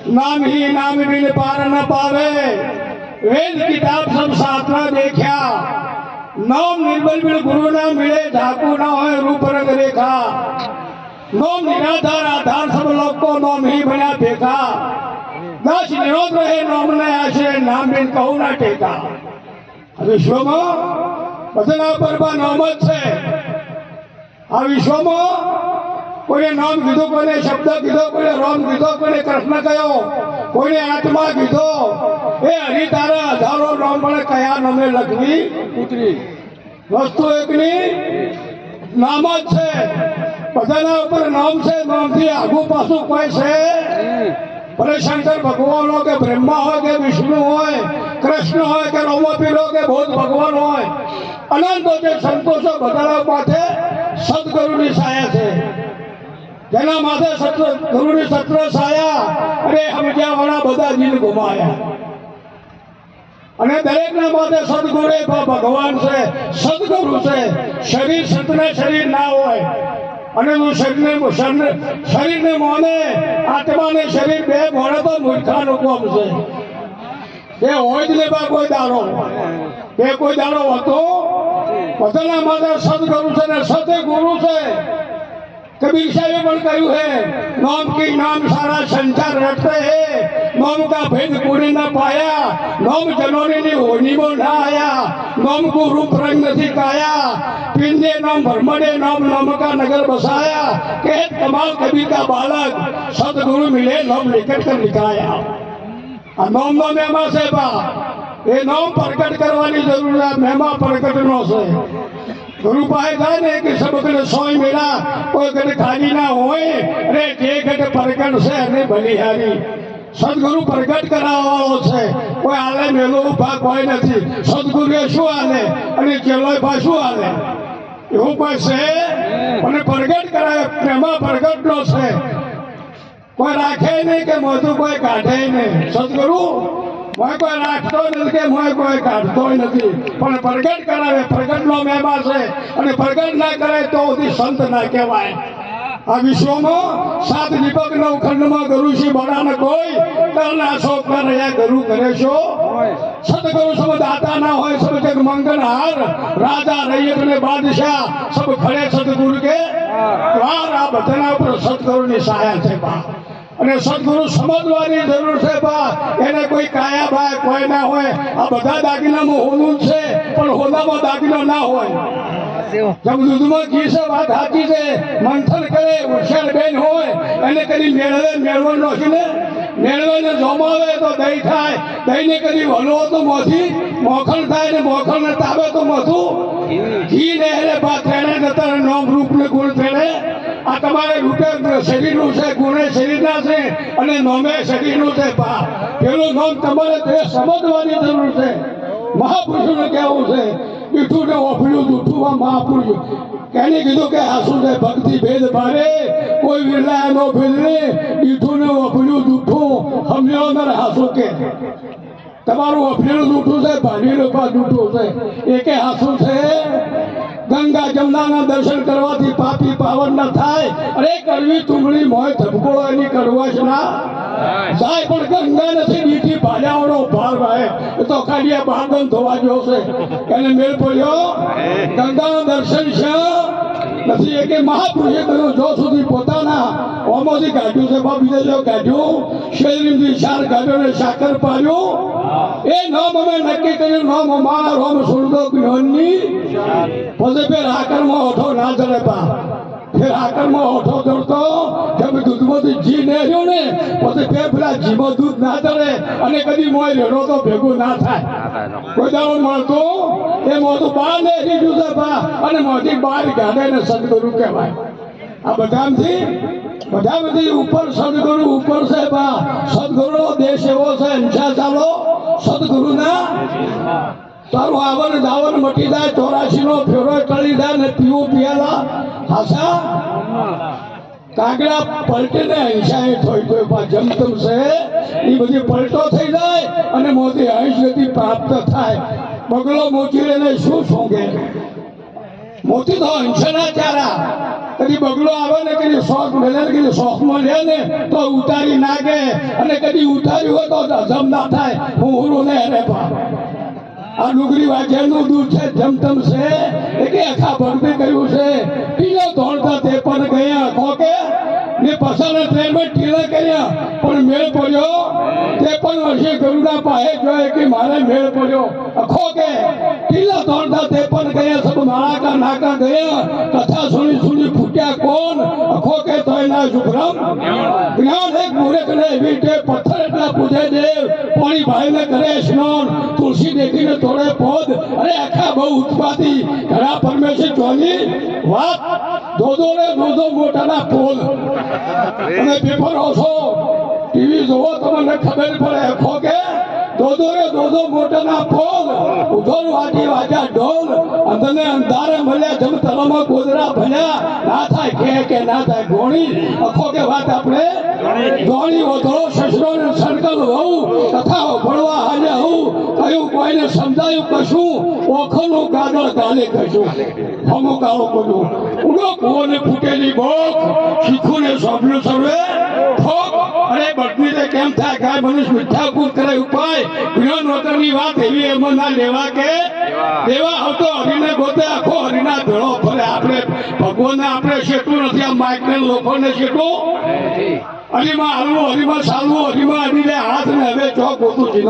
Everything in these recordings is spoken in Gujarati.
नाम ही नाम बिन पार न पावे, वेद किताब सब शास्त्र देखा, नाम निर्बल बिन गुरु ना मिले, ढाकू ना हो रूप रंग रेखा, नाम निराधार आधार सब लोग को नाम ही बना देखा, दास निरोध रहे नाम ने आश्रय, नाम बिन कहू ना टेका। विश्व में बदला परबा नाम है। आ विश्व में कोई नाम कीधो, कोई शब्द कीधो, कोई राम कीधो, कोई कृष्ण कहो, कोई आत्मा कीधो, ए हरि तारा हजारों नाम बने कया नामे लखवी उतरी। वस्तु एकनी नाम है। बधाना ऊपर नाम से, नाम थी आगू पासू कोई से, भले शंकर भगवान हो के, ब्रह्मा हो के, विष्णु हो, कृष्ण हो के, रोमपीर हो के, बहुत भगवान हो, अनंत हो के संतोषो बधाना पाथे सदगुरु ની છાયા છે। જેના માથે સદગુરુની સત્ર છાયા, અરે સમજ્યા વાળા બધા જીવ ગુમાયા। અને દરેકના માથે સદગુરુ એ ભગવાન છે, સદગુરુ છે। શરીર સતને શરીર ના હોય, અને તું શરીરને મોને, આત્માને શરીર બે મોને તો મૂર્ખાનું કોમ છે। બે હોય જ ને બા કોઈ દાડો, બે કોઈ દાડો હતો બધાના માથે સદગુરુ છે ને સદગુરુ છે। कबीर साहब पर कहू है, नाम की नाम सारा संसार रटते है, नाम का भेद कोई न पाया, नाम जनोनी ने होनी में ना आया, नाम को रूप रंग नहीं काया, पिंदे नाम भरमड़े नाम नाम का नगर बसाया, कहत कमाल कबीर का बालक, सदगुरु मिले नाम लेकर कर लिखाया। नाम नो मेमा से बा, ये नाम प्रकट करवानी जरूर है, मेमा प्रकट नो से। गुरु पाए था ने कि सब कने सोई मेरा कोई कने खाली ना होए, अरे जे कने प्रकट से अने बलिहारी सदगुरु प्रकट कराववाळो छे। कोई आले मेलो उभा कोई नथी, सदगुरुए शुं आले अने चेलोय भा शुं आले एवुं कोई छे, अने प्रकट करावे प्रेमा प्रकट नो छे। कोई राखे नहीं के मोधु कोई काढे नहीं, सदगुरु मैं कोई राखतो नहीं के मैं कोई काढतो नहीं, पण प्रकट करावे प्रकट नो महिमा छे, अने प्रकट ना करे तो उदी संत ना कहेवाय। आ विश्व में 7 दीपक 9 खंड में गुरु श्री बड़ा न कोई करना सो कर या गुरु करे सो। सतगुरु सब दाता ना होय, सब जग मंगलहार, राजा रैयत ने बादशाह सब खड़े सतगुरु के द्वार। आ बधना पर सतगुरु ની સહાય છે બા, અને સદગુરુ સમજવાની જરૂર છે બા। એને કોઈ કાયા ભાઈ કોઈ ના હોય, આ બધા દાગીનામાં હોનું છે, પણ હોનામાં દાગીનો ના હોય। જબ દૂધમાં ઘી છે વાત સાચી છે, મંથન કરે હોશિયાર બેન હોય એને કદી મેળવે મેળવણ નથી ને, મેળવેને જમાવે તો દહીં થાય, દહીંને કદી વલો તો મોથી મોખણ થાય ને, મોખણને તાવે તો મોથું ઘી ને એટલે બા તેણે જતા નામ રૂપ ને ગુણ તેણે। આ તમારે રૂપે શરીરનું છે, ગુણે શરીરના છે, અને નોમે શરીરનું છે બા। પેલું નામ તમારે તે સમજવાની જરૂર છે। મહાપુરુષોને કહેવું છે, મીઠું ને ઓફળ્યું જૂઠું મહાપુરુષ કેને કીધું કે હાસુ છે ભક્તિ ભેદ ભારે, કોઈ વિરલા નો ભેદ ને, મીઠું ને ઓફળ્યું જૂઠું સમજો ને હાસુ કે તમારું ઓફળેલું જૂઠું છે, ભારેલું પા જૂઠું છે, એકે હાસુ છે। ગંગા જમનાના દર્શન કરવાથી પાપી પાવન ન થાય, અરે કરવી તુમડી મોય ધબકોળો એની કરવાશ ના જાય, પણ ગંગા નથી મીઠી ભાલ્યાઓનો ભાર ભાઈ, એ તો ખાલી આ બાંધન ધોવા જો છે એને મેળ પડ્યો। ગંગાના દર્શન છે નથી, એ કે મહાપુરુષે કહ્યું જો સુધી પોતાના ઓમાંથી કાઢ્યું છે બા, બીજે જો કાઢ્યું શરીરથી શાર કાઢ્યો ને સાકર પાડ્યું, એ નામ અમે નક્કી કર્યું નામ અમારા રોમ સુરદો જ્ઞાનની। પછી ફેર આકરમાં ઓઠો ના ચડે બા, ફેર આકરમાં ઓઠો ચડતો જब દૂધમાંથી ઘી નેર્યું ને, પછી ફેર પેલા ઘીમાં દૂધ ના ચડે, અને કદી મોય રેડો તો ભેગું ના થાય। કોઈ દાડો મળતો એ મોઢું બહાર નેરી ગયું છે બા, અને મોઢી બહાર કાઢે ને સદગુરુ કહેવાય। આ બધામાંથી ઉપર સદગુરુ ઉપર છે બા। સદગુરુનો દેશ એવો છે, હિંસા ચાલો સદગુરુના તારું આવન દાવન મટી જાય, 84 નો ફેરો ટળી જાય ને પીવું પિયાલા હાસા કાગડા પલટે ને હિંસા એ થોઈ જમતમ છે એ બધી પલટો થઈ જાય, અને મોટી હંસ ગતિ પ્રાપ્ત થાય। બગલો મોચી લઈને શું સોંગે મોતી તો હંસના ચારા કદી બગલો આવે ને કદી શોખ મળે ને કદી શોખમાં લે ને તો ઉતારી નાખે અને કદી ઉતાર્યું હોય તો હજમ ના થાય હું ને અરે બા આ ડુંગળી વાજ્યાનું દૂધ છે જમતમ છે એ કે આખા ભક્તે કહ્યું છે ટીલો દોડતા તે પણ ગયા કોકે ને પસાના ટ્રેનમાં ટીલા કર્યા પણ મેળ પડ્યો તે પણ વર્ષે ગરુડા પાસે જોયે કે મારે મેળ પડ્યો અખો કે ટીલા દોડતા તે પણ ગયા સબ મારા કા નાકા ગયા કથા સુની સુની ફૂટ્યા કોણ અખો કે તોય ના શુભ્રમ જ્ઞાન એક મૂર્ખ ને એવી તે પથ્થર એટલા પૂજે દેવ પાણી ભાઈને કરે સ્નાન તુલસી દેખીને તોડે પોદ અરે આખા બહુ ઉત્પાતી ઘણા પરમેશ્વર જોની વાત દોદો ને દોદો મોટાના પોલ અને પેપર ઓછો ટીવી જોવો તમને ખબર પડે આખો કે દોદો રે દોદો મોટાના પોલ ઉધોર વાજી વાજા ઢોલ અંદરને અંધારે મળ્યા જમ તલમાં ગોદરા ભલ્યા ના થાય કે ના થાય ગોણી આખો કે વાત આપણે ગોણી વધો સસરો ને સર્કલ હોઉં તથા ભણવા હાજે હોઉં કયું કોઈને સમજાયું કશું ઓખનું ગાદળ ગાલે કશું હમું કાળો કશું ઉડો કુઓને ફૂટેલી બોક શીખુને સોંપલું સર્વે ઠોક અરે બટની કેમ થાય ગાય મનુષ્ય મીઠા કૂદ કરે ઉપાય જ્ઞાન વગરની વાત એવી એમાં ના લેવા કે દેવા હતો હરીને ગોતે આખો હરીના ભેળો ફરે આપણે ભગવાનને આપણે શેઠું નથી આ માઇકને લોકોને શેઠું હરીમાં હાલવું હરીમાં ચાલવું હરીમાં હરીને હાથ ને હવે ચોક હોતું છે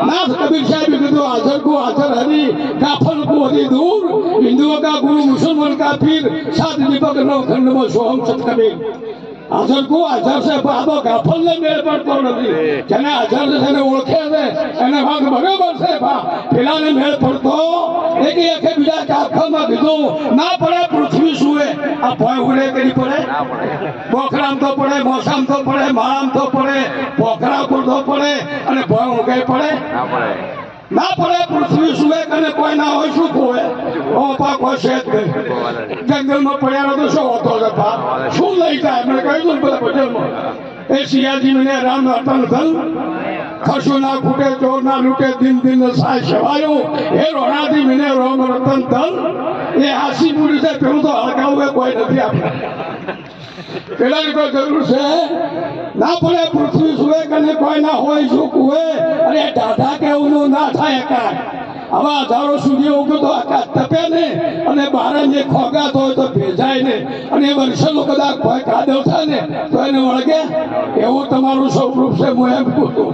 નાથ કબીર સાહેબ કીધું હાજર કો હાજર હરી કાફલ કો હરી દૂર હિન્દુઓ કા ગુરુ મુસલમાન કા પીર સાત દીપક નવ ખંડમાં સોહમ સત કબીર હાજર કો હાજર છે બાબો ગાફલ ને મેળ પડતો નથી જેને હાજર છે તેને ઓળખે છે એને વાંક બરોબર છે પેલાને મેળ પડતો એકી આખે બીજા કાખામાં કીધું ના પડે પૃથ્વી સુએ આ ભય ઉડે કરી પડે બોખરામ તો પડે મોસામ તો પડે માળામ તો પડે બોખરા તો પડે અને ભય ઉગે પડે ના પડે પૃથ્વી સુવે કને કોઈ ના હોય શું કોય ઓ પા કોઈ શેત ગઈ જંગલમાં પડ્યા તો શું હોતો છે પા શું લઈ જાય મને કહી દઉં બધા પટેલમાં એ સિયાજી મને રામ રતન ધન ખસું ના ખૂટે ચોર ના લૂટે દિન દિન સાય સેવાયું એ રોણાથી મને રામ રતન ધન એ હાસી પૂરી છે પેલું તો હળગાવું કોઈ નથી આપણે પેલાની કોઈ જરૂર છે ના પડે પૃથ્વી સુવે કને કોઈ ના હોય શું કુએ અરે ટાઢા કેવું ના થાય કાંઈ આવા હજારો સુધી ઉગતો આકાશ તપે ને અને બારે જે ખોગાતો હોય તો ભેજાય ને અને એ વર્ષો કદાચ ભય કાદવ થાય ને તો એને વળગે એવું તમારું સ્વરૂપ છે હું એમ પૂછું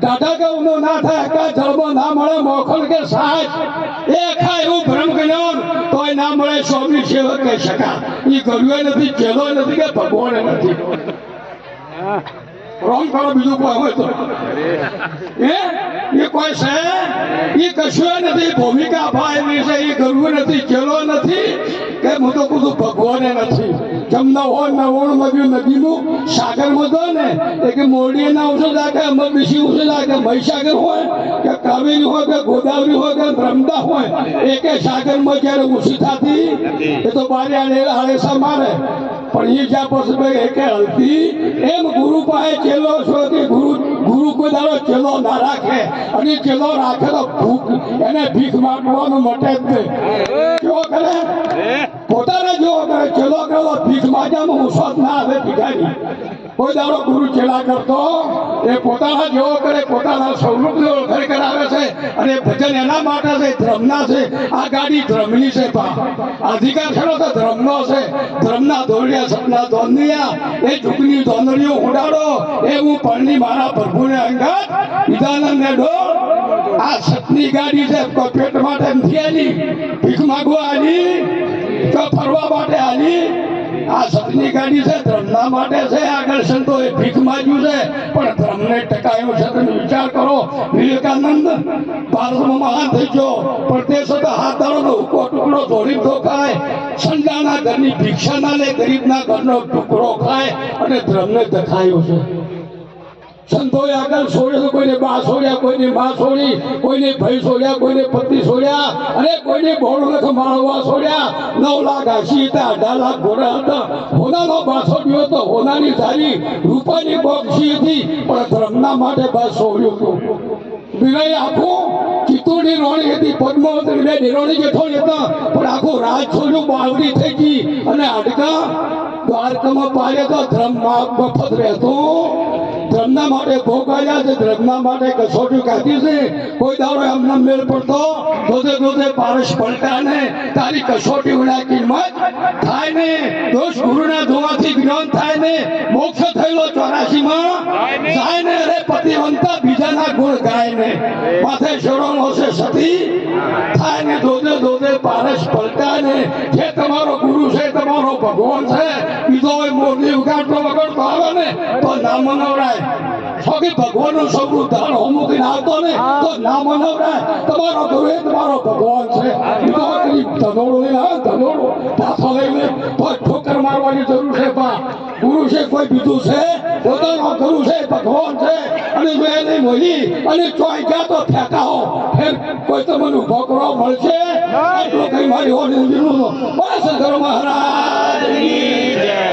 દાદા કે ઊનો ના થાય આકાશ જળમાં ના મળે મોખલ કે સાજ એ આખા એવું ભ્રમ જ્ઞાન તોય ના મળે સ્વામી સેવક કહી શકા એ ગરુએ નથી ચેલો નથી કે ભગવાન નથી રોંગ કરો બીજું કોઈ હોય તો એ કોઈ છે એ કશું નથી ભૂમિકા ભાઈ છે એ ગરવું નથી ચેલો નથી કે હું તો કું ભગવાને નથી જમના હોય નવોણ નદીનું નદીનું સાગરમાં જો ને એ કે મોરડી ના ઉછે જાય કે અમરબીસી ઉછે જાય કે મહીસાગર હોય કે કાવેરી હોય કે ગોદાવરી હોય કે નર્મદા હોય એ કે સાગરમાં જ્યારે ઊંચી થતી એ તો બારે આળેસા મારે પણ એ જ્યાં પછી એ કે હલતી એમ ગુરુ પાસે ચેલો છો કે ગુરુ કોઈ દાડો ચેલો ના રાખે અને ચેલો રાખે તો ભૂખ એને ભીખ માંગવાનું મટે જ નહીં કેવો કરે પોતાને જેવો કરે ચેલો કરે તો ભીખ માંગ્યામાં ઉસત ના આવે ભીખારી કોઈ દાડો ગુરુ ચેલા કરતો એ પોતાના જેવો કરે પોતાના સ્વરૂપને ઓળખાણ કરાવે છે અને ભજન એના માટે છે ધર્મના છે આ ગાડી ધર્મની છે અધિકાર ખરો તો ધર્મનો છે ધર્મના દોડ્યા સપના દોનિયા એ ઝૂકની દોનડીઓ ઉડાડો એ હું પરણી મારા પ્રભુને અંગત વિધાનંદને ડોળ આ સતની ગાડી છે કોઈ પેટ માટે નથી આલી ભીખ માગવા આલી તો ફરવા માટે આલી આ સતની ગાડી છે ધર્મના માટે છે આગળ સંતો એ ભીખ માંગ્યું છે પણ ધર્મને ટકાયો છે તમે વિચાર કરો વિવેકાનંદ ભારતમાં મહાન થઈ ગયો પણ તે છતાં હાથ દાડોનો હુકો ટુકડો ધોળી તો ખાય સંડાના ઘરની ભિક્ષા ના લે ગરીબના ઘરનો ટુકડો ખાય અને ધર્મને દખાયો છે સંતોએ આગળ છોડ્યો કોઈને બા છોડ્યા કોઈને મા છોડી કોઈને ભાઈ છોડ્યા કોઈને પત્ની છોડ્યા અને કોઈને બોળો માળવા છોડ્યા 9 લાખ હાસી હતા 18 લાખ ઘોડા હતા હોનાનો બાસો ગયો તો હોનાની સારી રૂપાની બોક્ષી હતી પણ ધર્મના માટે બા છોડ્યું હતું વિનય આખું ચિત્તોડની રોણી હતી, પદ્માવતી બે નિરોણી જેઠોણી હતા, પણ આખું રાજ છોડ્યું, બાવડી થઈ ગઈ અને હાડકા દ્વારકામાં પાડે તો ધર્મમાં મફત રહેતો. ધર્મના માટે ભોગ આવ્યા છે, ધર્મના માટે કસોટી કાઢી છે. કોઈ દાડો એમના મેળ પડતો દોધે દોધે પારસ પલટા ને તારી કસોટી ઉડા કિંમત થાય ને. દોષ ગુરુના ધોવાથી જ્ઞાન થાય ને. મોક્ષ થયેલો 84 માં જાય ને. અરે પતિવંતા બીજાના ગુણ ગાય ને. માથે શરમ હશે સતી થાય ને. દોધે દોધે પારસ પલટા ને. જે તમારો ગુરુ છે, તમારો ભગવાન છે, બીજો મોરલી ઉગાડતો વગાડતો આવે ને તો ના મનાવડાય. છોકી ભગવાનનું સૌનું ધાન હોમુકીને આવતો ને તો ના મનાવડાય. તમારો ગુરુ એ તમારો ભગવાન છે. બીજો કોઈ ધનોડો લઈને આવે, ધનોડો પાછો લઈને તો ઠોકર મારવાની જરૂર છે. બા ગુરુ છે કોઈ બીજું છે? પોતાનો ગુરુ છે, ભગવાન છે. અને જો એને મોલી અને ચોઈ ગયા તો ફેંકાઓ, ફેર કોઈ તમને ઉભો કરવા મળશે? આટલો કઈ મારી હોની બસ શંકર મહારાજ.